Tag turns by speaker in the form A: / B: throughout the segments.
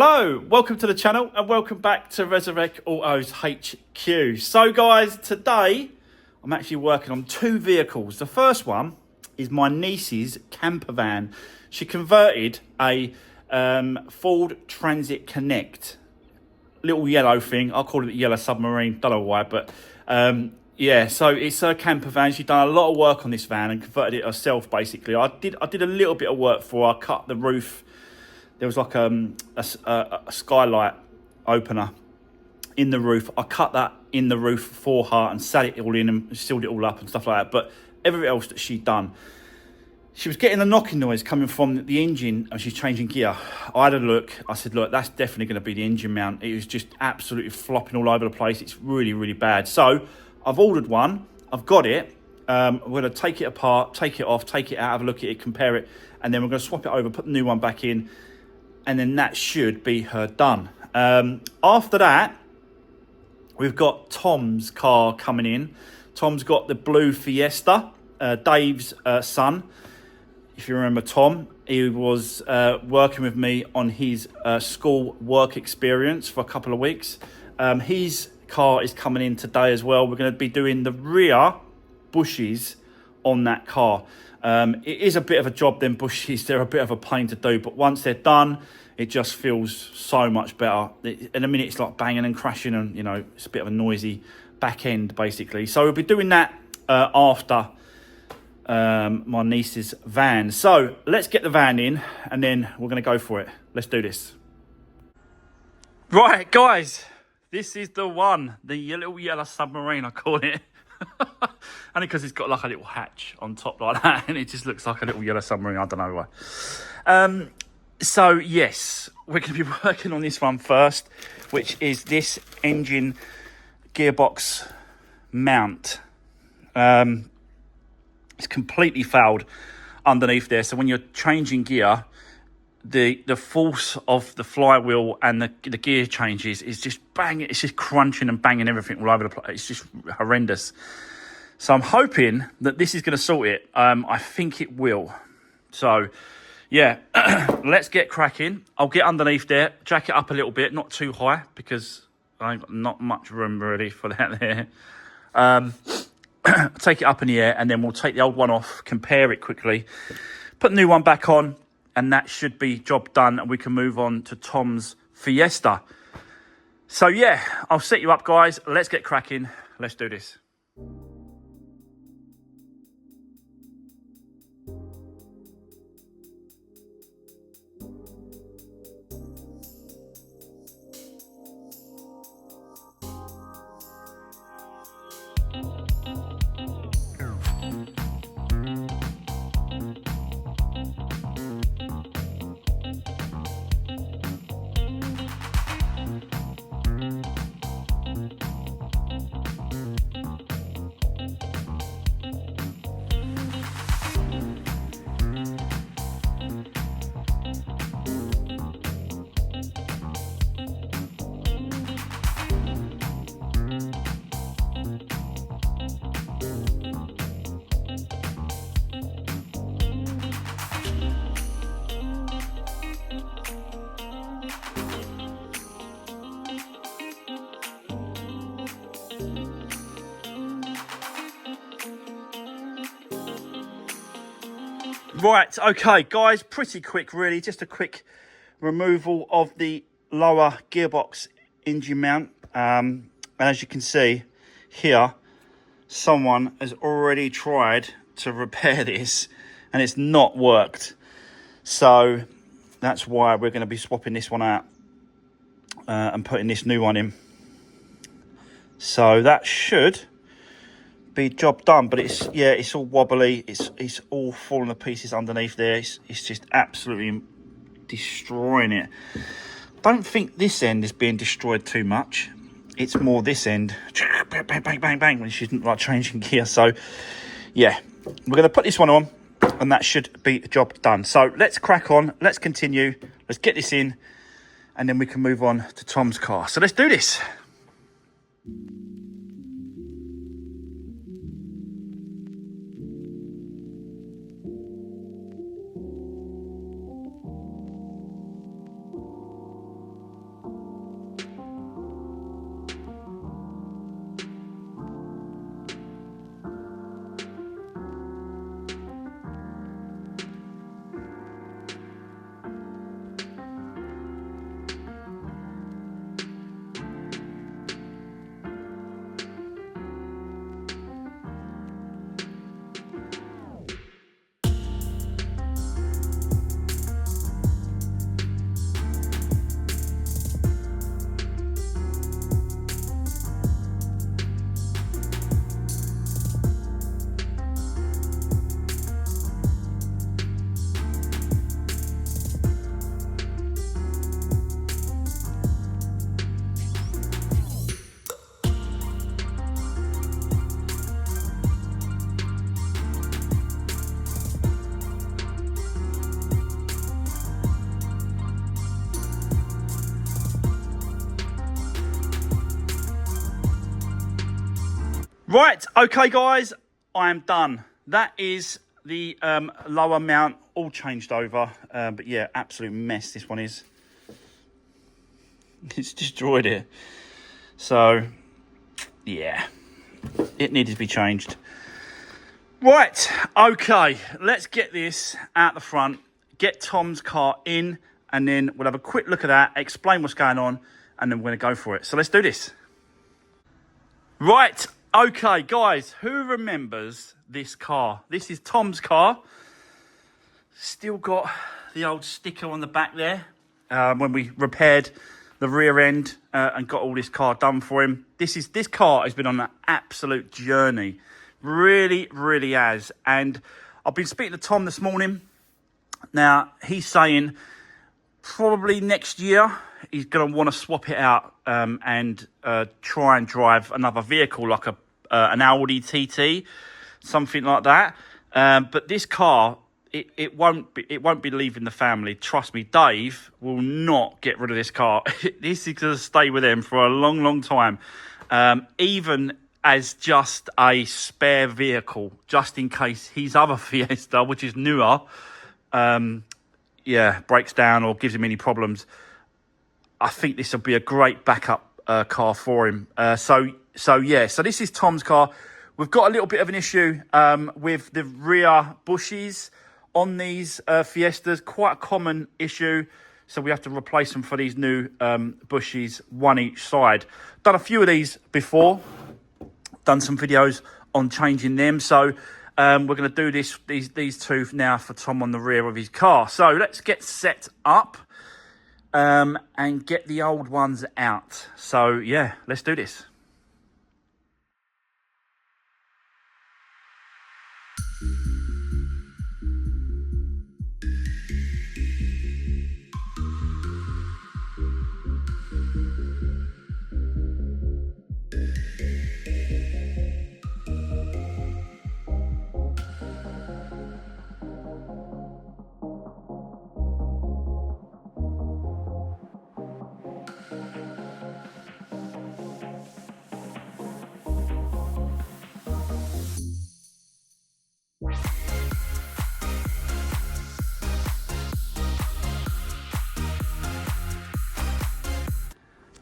A: Hello, welcome to the channel and welcome back to Resurwreck Autos HQ. So guys, today I'm actually working on two vehicles. The first one is my niece's camper van. She converted a Ford Transit Connect, little yellow thing. I'll call it the yellow submarine, don't know why, but yeah, so it's her camper van. She's done a lot of work on this van and converted it herself basically. I did a little bit of work for her. I cut the roof. There was like a skylight opener in the roof. I cut that in the roof for her and sat it all in and sealed it all up and stuff like that. But everything else that she'd done, she was getting a knocking noise coming from the engine and she's changing gear. I had a look. I said, look, that's definitely going to be the engine mount. It was just absolutely flopping all over the place. It's really, really bad. So I've ordered one. I've got it. We're going to take it apart, take it off, take it out, have a look at it, compare it. And then we're going to swap it over, put the new one back in. And then that should be her done. After that, we've got Tom's car coming in. Tom's got the blue Fiesta, Dave's son. If you remember Tom, he was working with me on his school work experience for a couple of weeks. His car is coming in today as well. We're going to be doing the rear bushes on that car. It is a bit of a job, them bushes. They're a bit of a pain to do, but once they're done, it just feels so much better. In a minute, it's like banging and crashing and, you know, it's a bit of a noisy back end, basically. So we'll be doing that after my niece's van. So let's get the van in and then we're going to go for it. Let's do this. Right, guys, this is the one, the little yellow submarine, I call it. Only because it's got like a little hatch on top like that and it just looks like a little yellow submarine. I don't know why. So yes, we're going to be working on this one first, which is this engine gearbox mount. It's completely fouled underneath there. So when you're changing gear, the force of the flywheel and the gear changes is just banging. It's just crunching and banging everything all over the place. It's just horrendous. So I'm hoping that this is going to sort it. I think it will. So yeah, let's get cracking. I'll get underneath there, jack it up a little bit, not too high because I ain't got not much room really for that there. Take it up in the air and then we'll take the old one off, compare it quickly, put the new one back on, and that should be job done and we can move on to Tom's Fiesta. So yeah, I'll set you up guys. Let's get cracking. Let's do this. Right, okay, guys, pretty quick, really. Just a quick removal of the lower gearbox engine mount. And as you can see here, someone has already tried to repair this and it's not worked. So that's why we're going to be swapping this one out and putting this new one in. So that should be job done, but it's all wobbly, it's all falling to pieces underneath there. It's just absolutely destroying it. Don't think this end is being destroyed too much, it's more this end, bang bang bang bang bang, when she's like changing gear. So yeah, we're going to put this one on and that should be the job done. So let's crack on, let's continue, let's get this in and then we can move on to Tom's car. So let's do this. Right, okay guys, I am done. That is the lower mount all changed over. But yeah, absolute mess this one is. It's destroyed it. So, yeah, it needed to be changed. Right, okay, let's get this out the front, get Tom's car in, and then we'll have a quick look at that, explain what's going on, and then we're going to go for it. So let's do this. Right, okay, guys, who remembers this car? This is Tom's car. Still got the old sticker on the back there when we repaired the rear end and got all this car done for him. This car has been on an absolute journey. Really, really has. And I've been speaking to Tom this morning. Now, he's saying probably next year he's going to want to swap it out and try and drive another vehicle like an Audi TT, something like that. But this car, it won't be leaving the family. Trust me, Dave will not get rid of this car. This is going to stay with him for a long, long time. Even as just a spare vehicle, just in case his other Fiesta, which is newer, breaks down or gives him any problems. I think this will be a great backup car for him. So this is Tom's car. We've got a little bit of an issue with the rear bushes on these Fiestas, quite a common issue. So we have to replace them for these new bushes, one each side. Done a few of these before, done some videos on changing them. So we're going to do these two now for Tom on the rear of his car. So let's get set up and get the old ones out. So yeah, let's do this.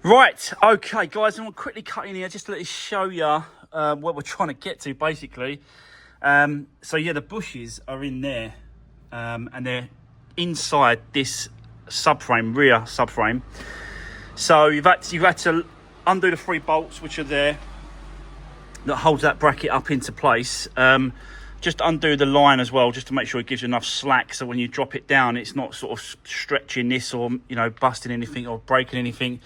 A: Right, okay, guys, I'm going to quickly cut in here just to let you show you what we're trying to get to, basically. So, yeah, the bushes are in there, and they're inside this subframe, rear subframe. So you've had to undo the 3 bolts, which are there, that holds that bracket up into place. Just undo the line as well, just to make sure it gives you enough slack, so when you drop it down, it's not sort of stretching this or, you know, busting anything or breaking anything.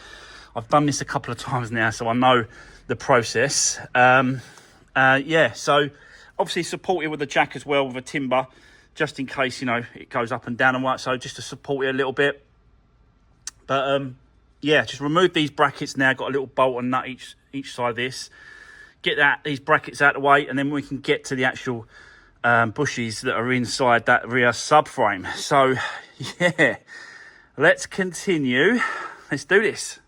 A: I've done this a couple of times now, so I know the process. Yeah, so obviously support it with a jack as well, with a timber, just in case, you know, it goes up and down and what. So just to support it a little bit. But yeah, just remove these brackets now. Got a little bolt and nut each side of this. Get these brackets out of the way, and then we can get to the actual bushes that are inside that rear subframe. So yeah, let's continue. Let's do this.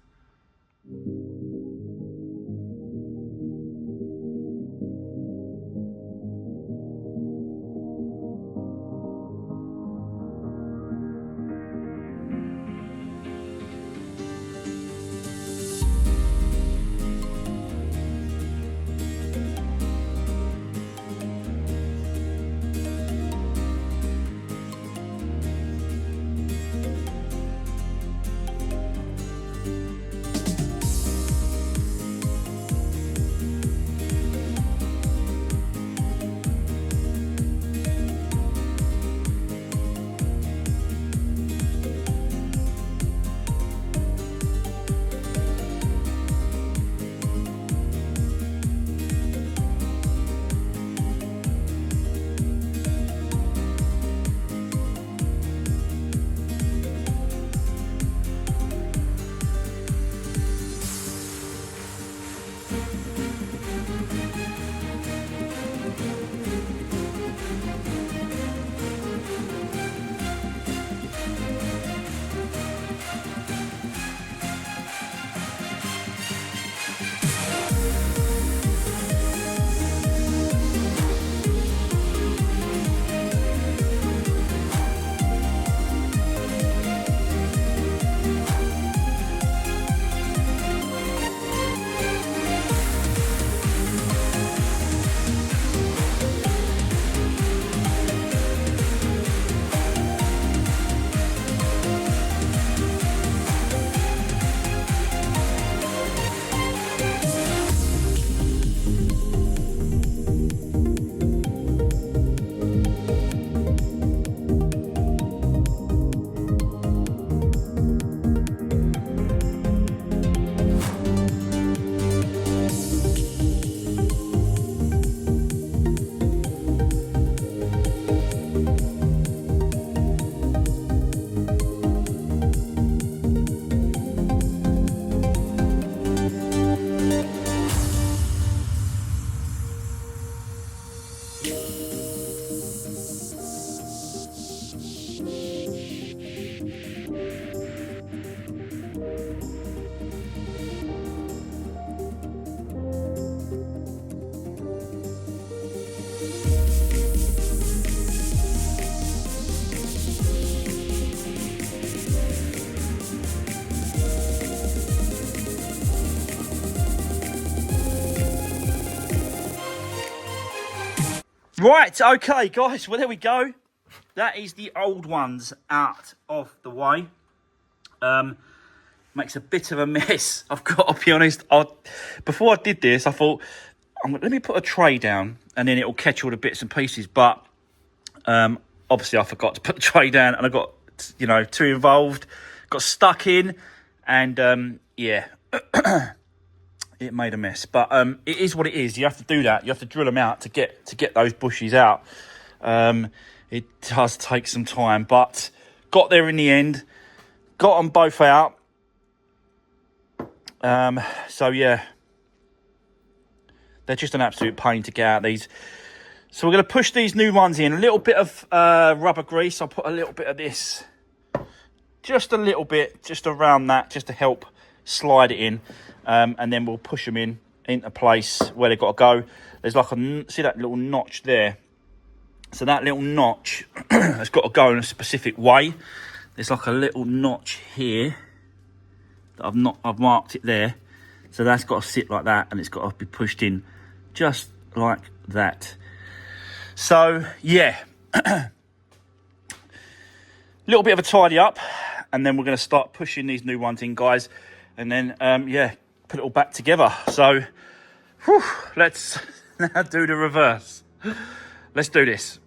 A: Right, okay, guys. Well, there we go. That is the old ones out of the way. Makes a bit of a mess. I've got to be honest. Before I did this, I thought, let me put a tray down and then it'll catch all the bits and pieces. But obviously, I forgot to put the tray down, and I got, too involved, got stuck in, and yeah, it made a mess. But it is what it is. You have to do that. You have to drill them out to get those bushes out. It does take some time, but got there in the end. Got them both out. So yeah, they're just an absolute pain to get out these. So we're going to push these new ones in. A little bit of rubber grease. I'll put a little bit of this, just a little bit, just around that, just to help slide it in. And then we'll push them into place where they've got to go. There's like see that little notch there? So that little notch has got to go in a specific way. There's like a little notch here. I've marked it there, so that's got to sit like that, and it's got to be pushed in just like that. So yeah, little bit of a tidy up, and then we're going to start pushing these new ones in, guys, and then yeah, put it all back together. So let's now do the reverse. Let's do this.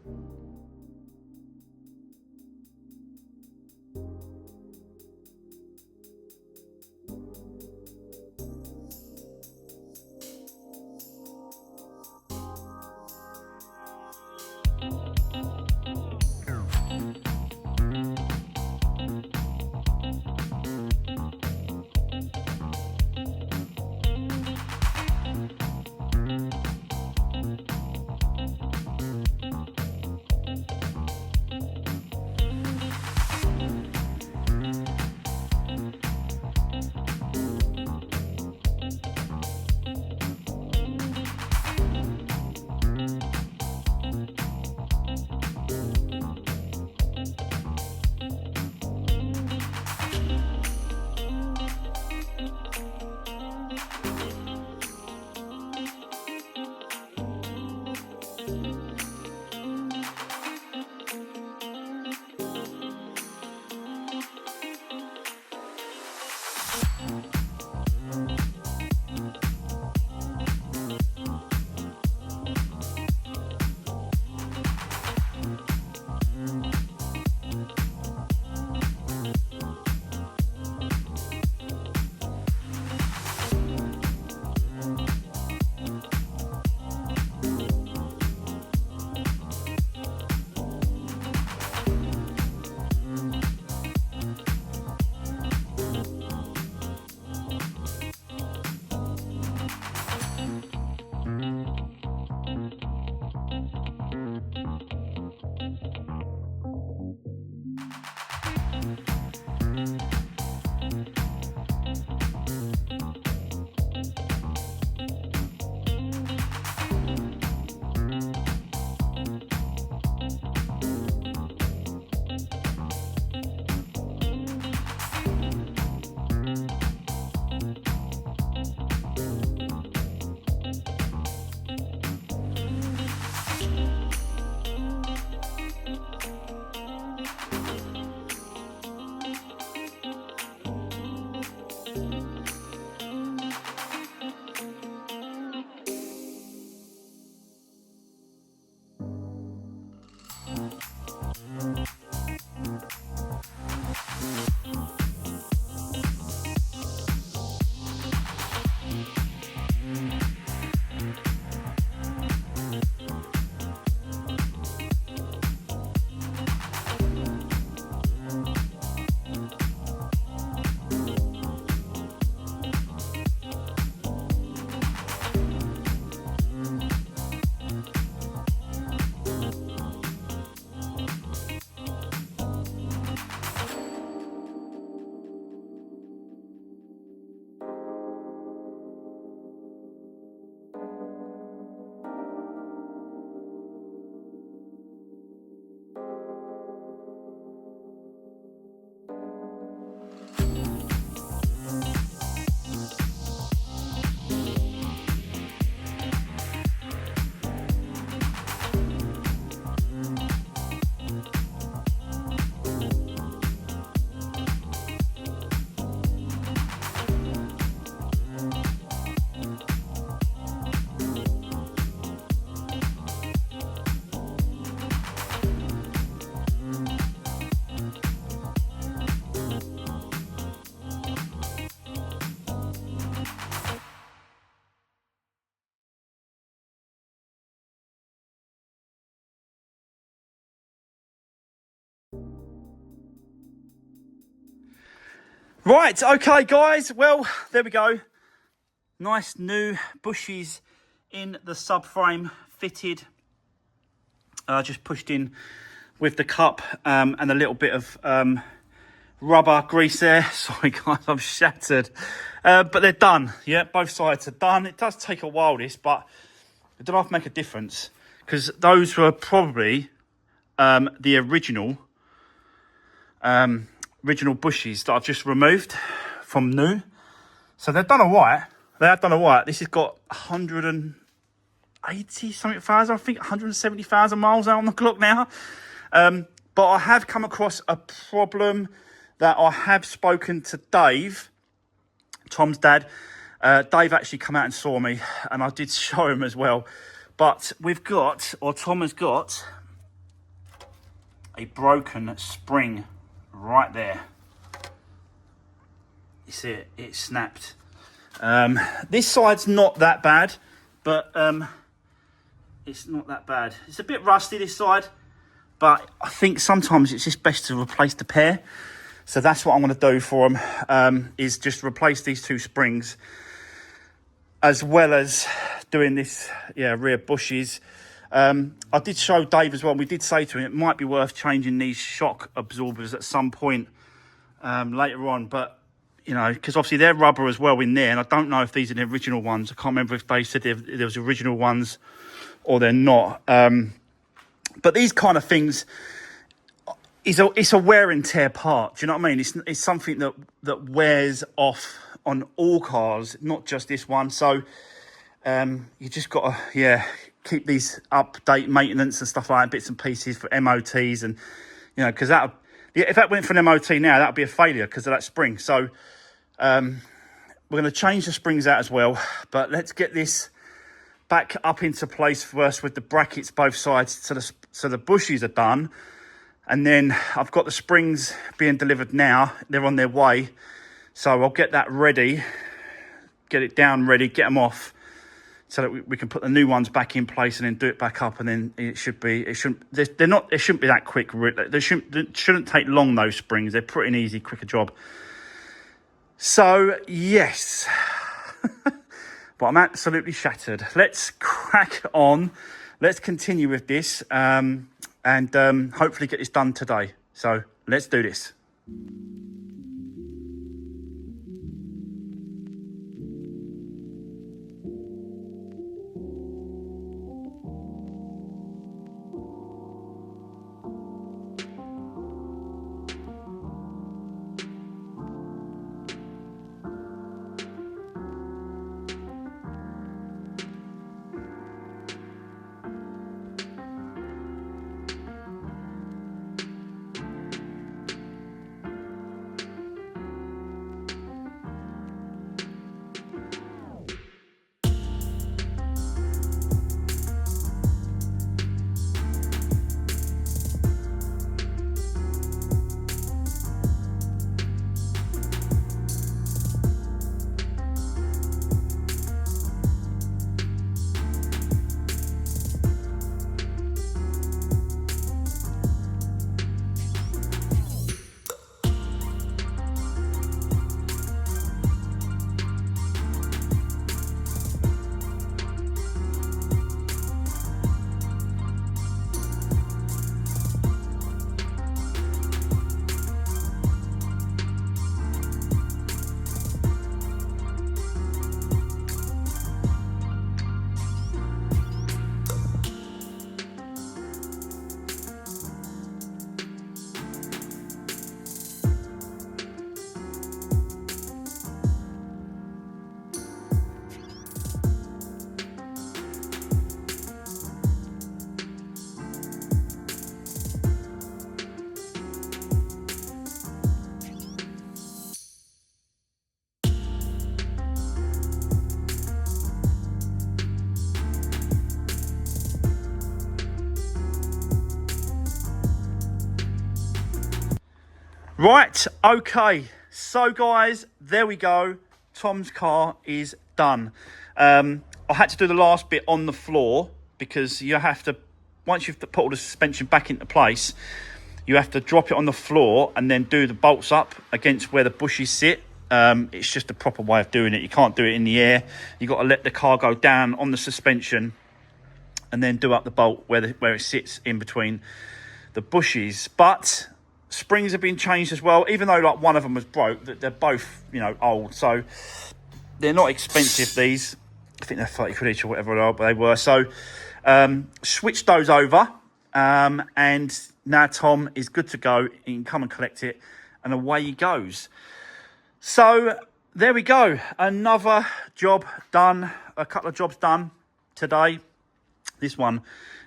A: Right, okay guys, well, there we go. Nice new bushes in the subframe fitted. Just pushed in with the cup and a little bit of rubber grease there. Sorry guys, I'm shattered. But they're done, yeah, both sides are done. It does take a while this, but it don't have to make a difference because those were probably the original bushes that I've just removed from new. So they've done all right. They have done all right. This has got 180 something thousand, I think 170,000 miles out on the clock now. But I have come across a problem that I have spoken to Dave, Tom's dad. Dave actually come out and saw me, and I did show him as well. But we've got, or Tom has got, a broken spring right there. You see it? It snapped. This side's not that bad, but it's not that bad. It's a bit rusty this side, but I think sometimes it's just best to replace the pair. So that's what I'm going to do for them, is just replace these two springs, as well as doing this, rear bushes. I did show Dave as well. We did say to him it might be worth changing these shock absorbers at some point later on, but you know, because obviously they're rubber as well in there, and I don't know if these are the original ones. I can't remember if they said there was original ones or they're not. But these kind of things, it's a wear and tear part. Do you know what I mean? It's something that wears off on all cars, not just this one. So you just got to keep these update maintenance and stuff like that, bits and pieces for MOTs, and you know, because if that went for an MOT now, that would be a failure because of that spring. So we're going to change the springs out as well, but let's get this back up into place first with the brackets both sides, so the bushes are done. And then I've got the springs being delivered now. They're on their way. So I'll get that ready, get it down ready, get them off, so that we can put the new ones back in place and then do it back up. And then it shouldn't be that quick. They shouldn't take long, those springs. They're pretty an easy, quicker job. So, yes. But I'm absolutely shattered. Let's crack on. Let's continue with this. And hopefully get this done today. So let's do this. Right, okay, so guys, there we go. Tom's car is done. I had to do the last bit on the floor because you have to, once you've put all the suspension back into place, you have to drop it on the floor and then do the bolts up against where the bushes sit. It's just a proper way of doing it. You can't do it in the air. You've got to let the car go down on the suspension and then do up the bolt where it sits in between the bushes. But springs have been changed as well, even though like one of them was broke. They're both, you know, old, so they're not expensive, these. I think they're 30 quid each or whatever they were. So switched those over, and now Tom is good to go. He can come and collect it, and away he goes. So there we go. Another job done. A couple of jobs done today. This one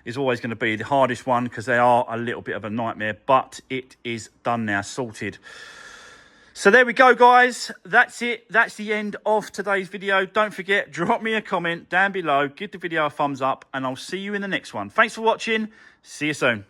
A: is always going to be the hardest one because they are a little bit of a nightmare, but it is done now, sorted. So there we go, guys. That's it. That's the end of today's video. Don't forget, drop me a comment down below, give the video a thumbs up, and I'll see you in the next one. Thanks for watching. See you soon.